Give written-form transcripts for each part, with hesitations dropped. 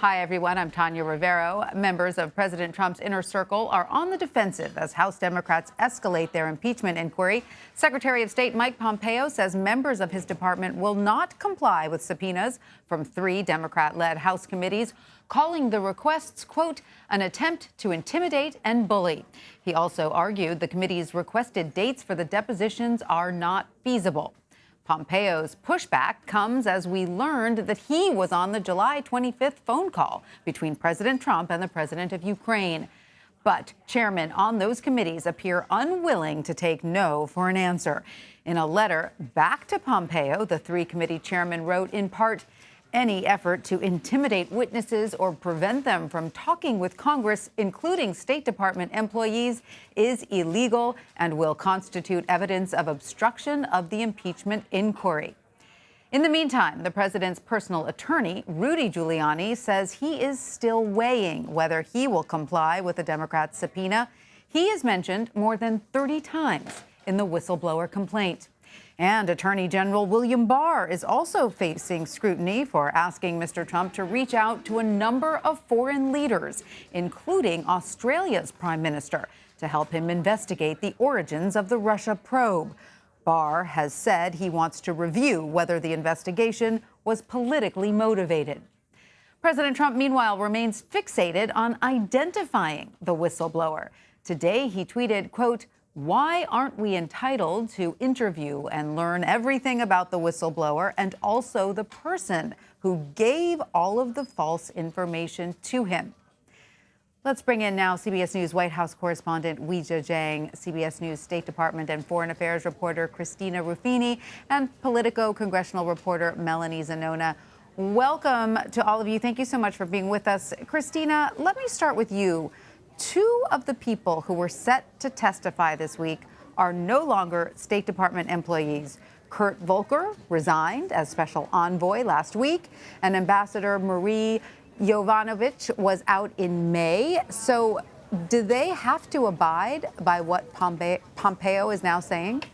Hi, everyone. I'm Tanya Rivero. Members of President Trump's inner circle are on the defensive as House Democrats escalate their impeachment inquiry. Secretary of State Mike Pompeo says members of his department will not comply with subpoenas from 3 Democrat-led House committees, calling the requests, quote, an attempt to intimidate and bully. He also argued the committee's requested dates for the depositions are not feasible. Pompeo's pushback comes as we learned that he was on the July 25th phone call between President Trump and the president of Ukraine. But chairmen on those committees appear unwilling to take no for an answer. In a letter back to Pompeo, the 3 committee chairmen wrote, in part, any effort to intimidate witnesses or prevent them from talking with Congress, including State Department employees, is illegal and will constitute evidence of obstruction of the impeachment inquiry. In the meantime, the president's personal attorney, Rudy Giuliani, says he is still weighing whether he will comply with the Democrats' subpoena. He is mentioned more than 30 times in the whistleblower complaint. And Attorney General William Barr is also facing scrutiny for asking Mr. Trump to reach out to a number of foreign leaders, including Australia's prime minister, to help him investigate the origins of the Russia probe. Barr has said he wants to review whether the investigation was politically motivated. President Trump, meanwhile, remains fixated on identifying the whistleblower. Today, he tweeted, quote, why aren't we entitled to interview and learn everything about the whistleblower and also the person who gave all of the false information to him? Let's bring in now CBS News White House correspondent Weijia Jiang, CBS News State Department and Foreign Affairs reporter Christina Ruffini, and Politico congressional reporter Melanie Zanona. Welcome to all of you. Thank you so much for being with us. Christina, let me start with you. 2 of the people who were set to testify this week are no longer State Department employees. Kurt Volker resigned as special envoy last week, and Ambassador Marie Yovanovitch was out in May. So do they have to abide by what Pompeo is now saying?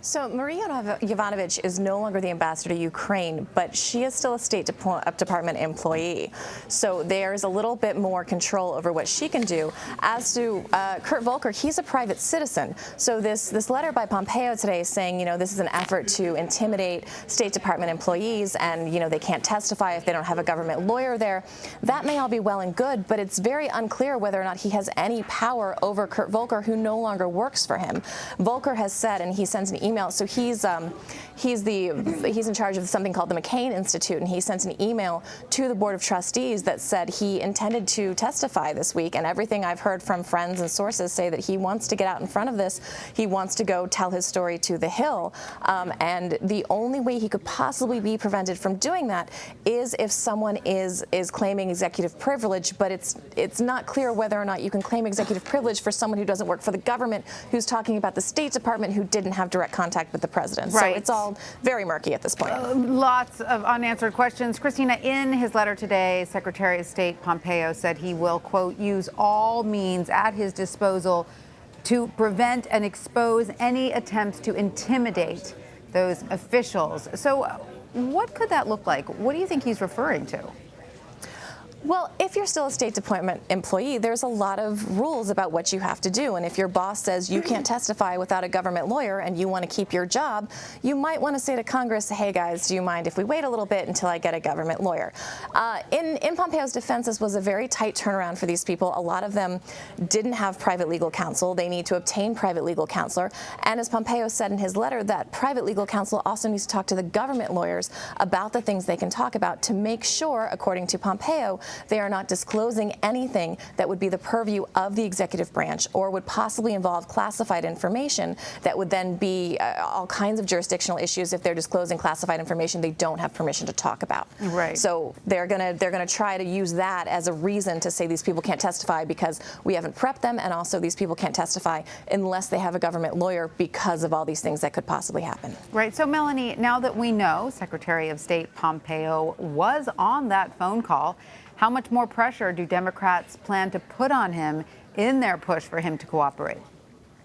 So Maria Yovanovitch is no longer the ambassador to Ukraine, but she is still a State Department employee. So there's a little bit more control over what she can do. As to Kurt Volker, he's a private citizen. So this letter by Pompeo today saying, this is an effort to intimidate State Department employees and, they can't testify if they don't have a government lawyer there. That may all be well and good, but it's very unclear whether or not he has any power over Kurt Volker, who no longer works for him. Volker has said, and he sends an email. So he's in charge of something called the McCain Institute, and he sent an email to the Board of Trustees that said he intended to testify this week. And everything I've heard from friends and sources say that he wants to get out in front of this. He wants to go tell his story to the Hill. And the only way he could possibly be prevented from doing that is if someone is claiming executive privilege. But it's not clear whether or not you can claim executive privilege for someone who doesn't work for the government, who's talking about the State Department, who didn't have direct contact with the president. Right. So it's all very murky at this point. Lots of unanswered questions. Christina, in his letter today, Secretary of State Pompeo said he will, quote, use all means at his disposal to prevent and expose any attempts to intimidate those officials. So what could that look like? What do you think he's referring to? Well, if you're still a State Department employee, there's a lot of rules about what you have to do. And if your boss says you can't testify without a government lawyer and you want to keep your job, you might want to say to Congress, hey, guys, do you mind if we wait a little bit until I get a government lawyer? In Pompeo's defense, this was a very tight turnaround for these people. A lot of them didn't have private legal counsel. They need to obtain private legal counselor. And as Pompeo said in his letter, that private legal counsel also needs to talk to the government lawyers about the things they can talk about to make sure, according to Pompeo, they are not disclosing anything that would be the purview of the executive branch or would possibly involve classified information that would then be all kinds of jurisdictional issues if they're disclosing classified information they don't have permission to talk about. Right. So they're gonna try to use that as a reason to say these people can't testify because we haven't prepped them, and also these people can't testify unless they have a government lawyer because of all these things that could possibly happen. Right. So, Melanie, now that we know Secretary of State Pompeo was on that phone call, how much more pressure do Democrats plan to put on him in their push for him to cooperate?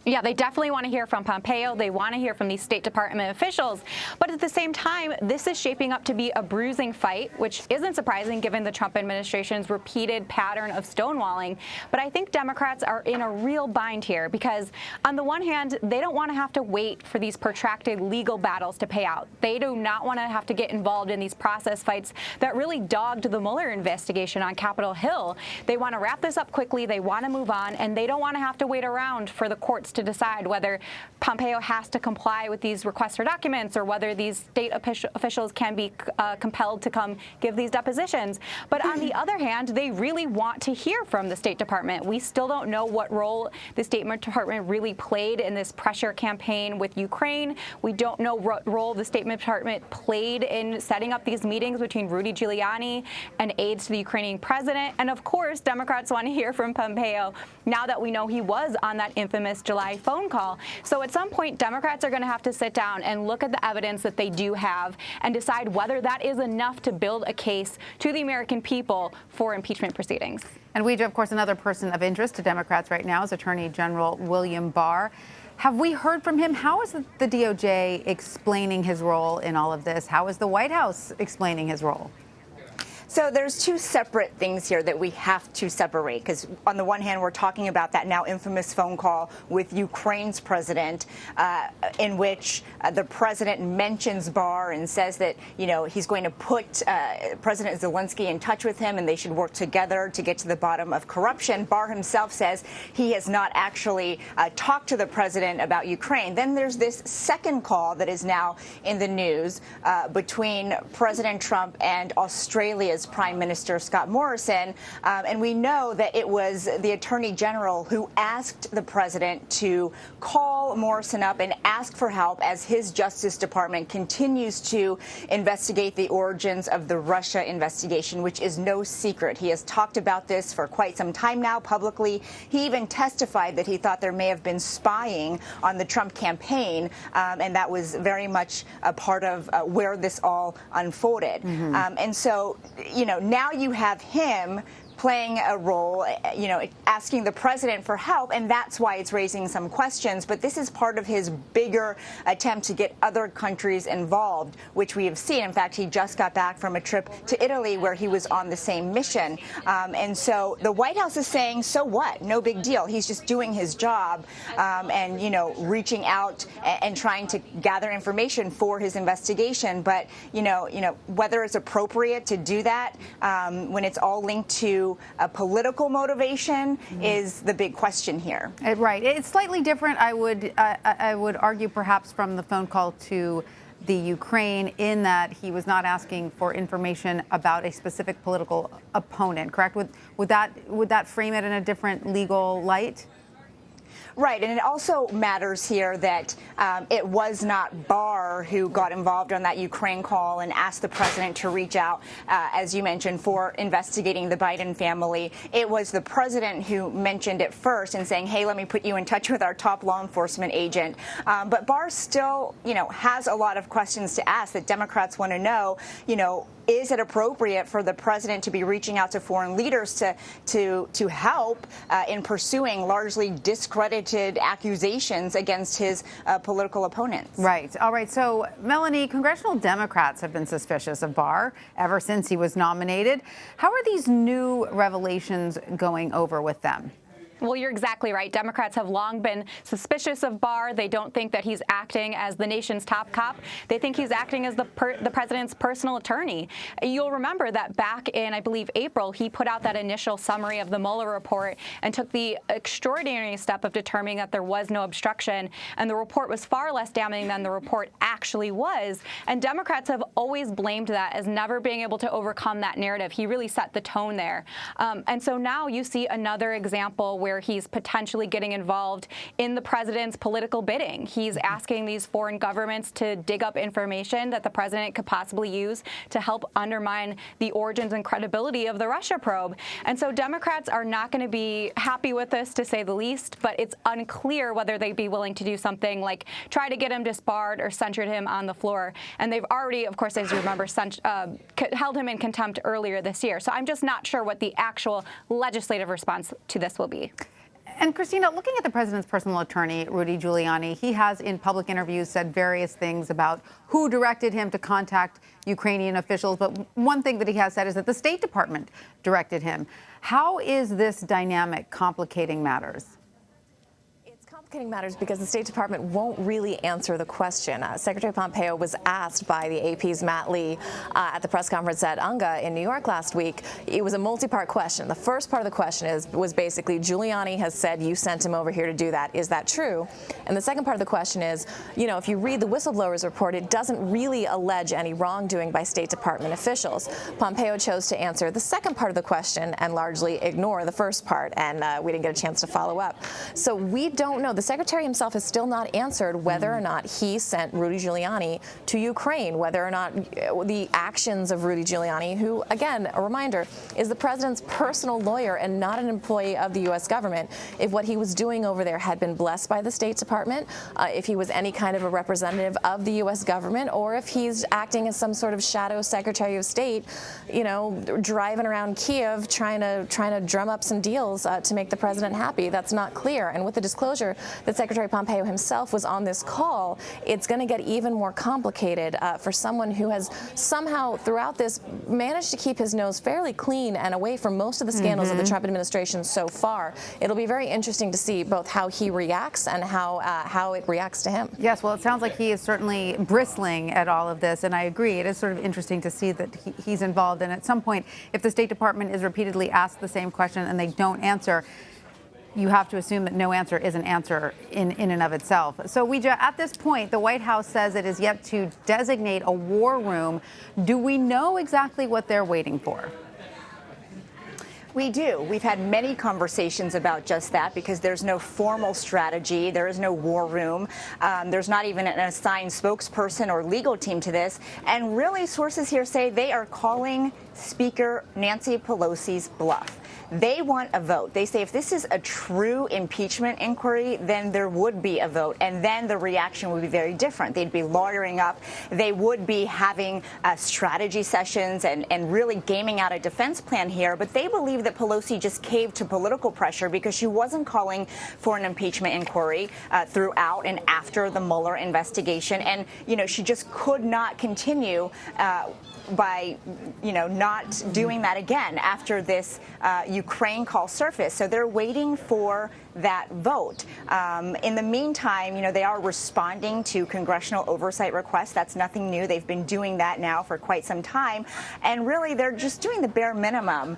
Yeah, they definitely want to hear from Pompeo. They want to hear from these State Department officials. But at the same time, this is shaping up to be a bruising fight, which isn't surprising given the Trump administration's repeated pattern of stonewalling. But I think Democrats are in a real bind here because, on the one hand, they don't want to have to wait for these protracted legal battles to pay out. They do not want to have to get involved in these process fights that really dogged the Mueller investigation on Capitol Hill. They want to wrap this up quickly. They want to move on, and they don't want to have to wait around for the courts to decide whether Pompeo has to comply with these requests for documents or whether these state officials can be compelled to come give these depositions. But on the other hand, they really want to hear from the State Department. We still don't know what role the State Department really played in this pressure campaign with Ukraine. We don't know what role the State Department played in setting up these meetings between Rudy Giuliani and aides to the Ukrainian president. And of course, Democrats want to hear from Pompeo now that we know he was on that infamous July phone call. So at some point, Democrats are going to have to sit down and look at the evidence that they do have and decide whether that is enough to build a case to the American people for impeachment proceedings. And Weijia, of course, another person of interest to Democrats right now is Attorney General William Barr. Have we heard from him? How is the DOJ explaining his role in all of this? How is the White House explaining his role? So there's two separate things here that we have to separate, because on the one hand, we're talking about that now infamous phone call with Ukraine's president, in which the president mentions Barr and says that, you know, he's going to put President Zelensky in touch with him and they should work together to get to the bottom of corruption. Barr himself says he has not actually talked to the president about Ukraine. Then there's this second call that is now in the news between President Trump and Australia's Prime Minister Scott Morrison, and we know that it was the Attorney General who asked the president to call Morrison up and ask for help as his Justice Department continues to investigate the origins of the Russia investigation, which is no secret. He has talked about this for quite some time now publicly. He even testified that he thought there may have been spying on the Trump campaign, and that was very much a part of where this all unfolded. And so, you know, now you have him playing a role, you know, asking the president for help, and that's why it's raising some questions. But this is part of his bigger attempt to get other countries involved, which we have seen. In fact, he just got back from a trip to Italy where he was on the same mission. And so the White House is saying, so what? No big deal. He's just doing his job and, you know, reaching out and trying to gather information for his investigation. But, you know, whether it's appropriate to do that when it's all linked to a political motivation is the big question here. Right. It's slightly different, I would argue, perhaps from the phone call to the Ukraine, in that he was not asking for information about a specific political opponent, correct? Would that frame it in a different legal light? Right, and it also matters here that it was not Barr who got involved on that Ukraine call and asked the president to reach out, as you mentioned, for investigating the Biden family. It was the president who mentioned it first and saying, hey, let me put you in touch with our top law enforcement agent. But Barr still, you know, has a lot of questions to ask that Democrats want to know, you know, is it appropriate for the president to be reaching out to foreign leaders to help in pursuing largely discredited accusations against his political opponents? Right. All right. So, Melanie, congressional Democrats have been suspicious of Barr ever since he was nominated. How are these new revelations going over with them? Well, you're exactly right. Democrats have long been suspicious of Barr. They don't think that he's acting as the nation's top cop. They think he's acting as the president's personal attorney. You'll remember that back in, I believe, April, he put out that initial summary of the Mueller report and took the extraordinary step of determining that there was no obstruction, and the report was far less damning than the report actually was. And Democrats have always blamed that as never being able to overcome that narrative. He really set the tone there. And so now you see another example where he's potentially getting involved in the president's political bidding. He's asking these foreign governments to dig up information that the president could possibly use to help undermine the origins and credibility of the Russia probe. And so Democrats are not going to be happy with this, to say the least, but it's unclear whether they'd be willing to do something like try to get him disbarred or censured him on the floor. And they've already, of course, as you remember, held him in contempt earlier this year. So I'm just not sure what the actual legislative response to this will be. And Christina, looking at the president's personal attorney, Rudy Giuliani, he has in public interviews said various things about who directed him to contact Ukrainian officials. But one thing that he has said is that the State Department directed him. How is this dynamic complicating matters? Complicating matters because the State Department won't really answer the question. Secretary Pompeo was asked by the AP's Matt Lee at the press conference at UNGA in New York last week. It was a multi-part question. The first part of the question was basically, Giuliani has said you sent him over here to do that. Is that true? And the second part of the question is, you know, if you read the whistleblower's report, it doesn't really allege any wrongdoing by State Department officials. Pompeo chose to answer the second part of the question and largely ignore the first part, and we didn't get a chance to follow up. So we don't know. The Secretary himself has still not answered whether or not he sent Rudy Giuliani to Ukraine, whether or not the actions of Rudy Giuliani, who, again, a reminder, is the president's personal lawyer and not an employee of the U.S. government, if what he was doing over there had been blessed by the State Department, if he was any kind of a representative of the U.S. government, or if he's acting as some sort of shadow Secretary of State, you know, driving around Kiev trying to drum up some deals to make the president happy. That's not clear. And with the disclosure that Secretary Pompeo himself was on this call, it's going to get even more complicated for someone who has somehow throughout this managed to keep his nose fairly clean and away from most of the scandals of the Trump administration so far. It'll be very interesting to see both how he reacts and how it reacts to him. Yes, well, it sounds like he is certainly bristling at all of this, and I agree. It is sort of interesting to see that he's involved. And at some point, if the State Department is repeatedly asked the same question and they don't answer, you have to assume that no answer is an answer in and of itself. So, Weijia, at this point, the White House says it is yet to designate a war room. Do we know exactly what they're waiting for? We do. We've had many conversations about just that because there's no formal strategy. There is no war room. There's not even an assigned spokesperson or legal team to this. And really, sources here say they are calling Speaker Nancy Pelosi's bluff. They want a vote. They say if this is a true impeachment inquiry, then there would be a vote, and then the reaction would be very different. They'd be lawyering up. They would be having strategy sessions and really gaming out a defense plan here. But they believe that Pelosi just caved to political pressure because she wasn't calling for an impeachment inquiry throughout and after the Mueller investigation. And, you know, she just could not continue by, you know, not doing that again after this Ukraine call surfaced. So they're waiting for that vote. In the meantime, you know, they are responding to congressional oversight requests. That's nothing new. They've been doing that now for quite some time. And really, they're just doing the bare minimum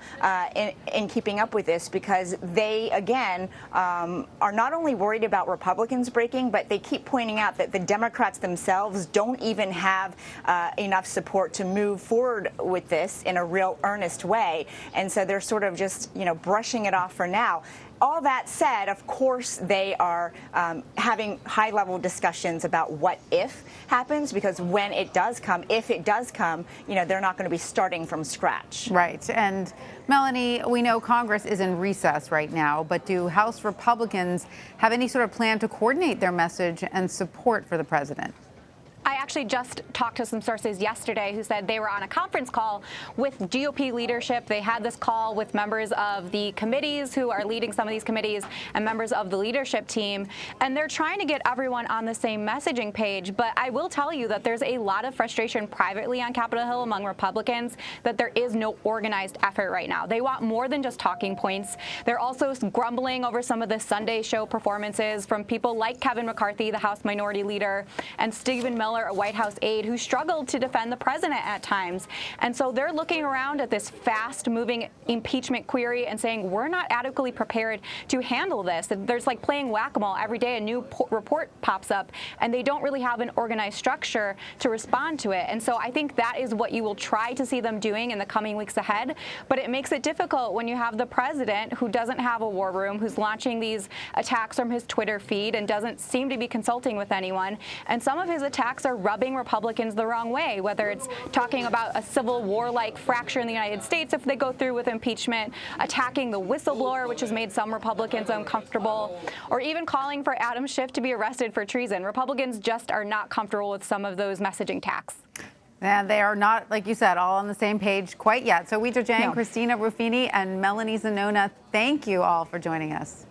in keeping up with this because they, again, are not only worried about Republicans breaking, but they keep pointing out that the Democrats themselves don't even have enough support to move forward with this in a real earnest way. And so they're sort of just, you know, brushing it off for now. All that said, of course, they are having high-level discussions about what if happens, because when it does come, if it does come, you know, they're not going to be starting from scratch. Right. And Melanie, we know Congress is in recess right now, but do House Republicans have any sort of plan to coordinate their message and support for the president? I actually just talked to some sources yesterday who said they were on a conference call with GOP leadership. They had this call with members of the committees who are leading some of these committees and members of the leadership team. And they're trying to get everyone on the same messaging page. But I will tell you that there's a lot of frustration privately on Capitol Hill among Republicans that there is no organized effort right now. They want more than just talking points. They're also grumbling over some of the Sunday show performances from people like Kevin McCarthy, the House Minority Leader, and Stephen Miller, a White House aide who struggled to defend the president at times. And so they're looking around at this fast-moving impeachment query and saying, we're not adequately prepared to handle this. There's like playing whack-a-mole. Every day a new report pops up, and they don't really have an organized structure to respond to it. And so I think that is what you will try to see them doing in the coming weeks ahead. But it makes it difficult when you have the president who doesn't have a war room, who's launching these attacks from his Twitter feed and doesn't seem to be consulting with anyone. And some of his attacks are rubbing Republicans the wrong way, whether it's talking about a civil war-like fracture in the United States if they go through with impeachment, attacking the whistleblower, which has made some Republicans uncomfortable, or even calling for Adam Schiff to be arrested for treason. Republicans just are not comfortable with some of those messaging tacks. And they are not, like you said, all on the same page quite yet. So Weijia Jiang, No. Christina Ruffini, and Melanie Zanona, thank you all for joining us.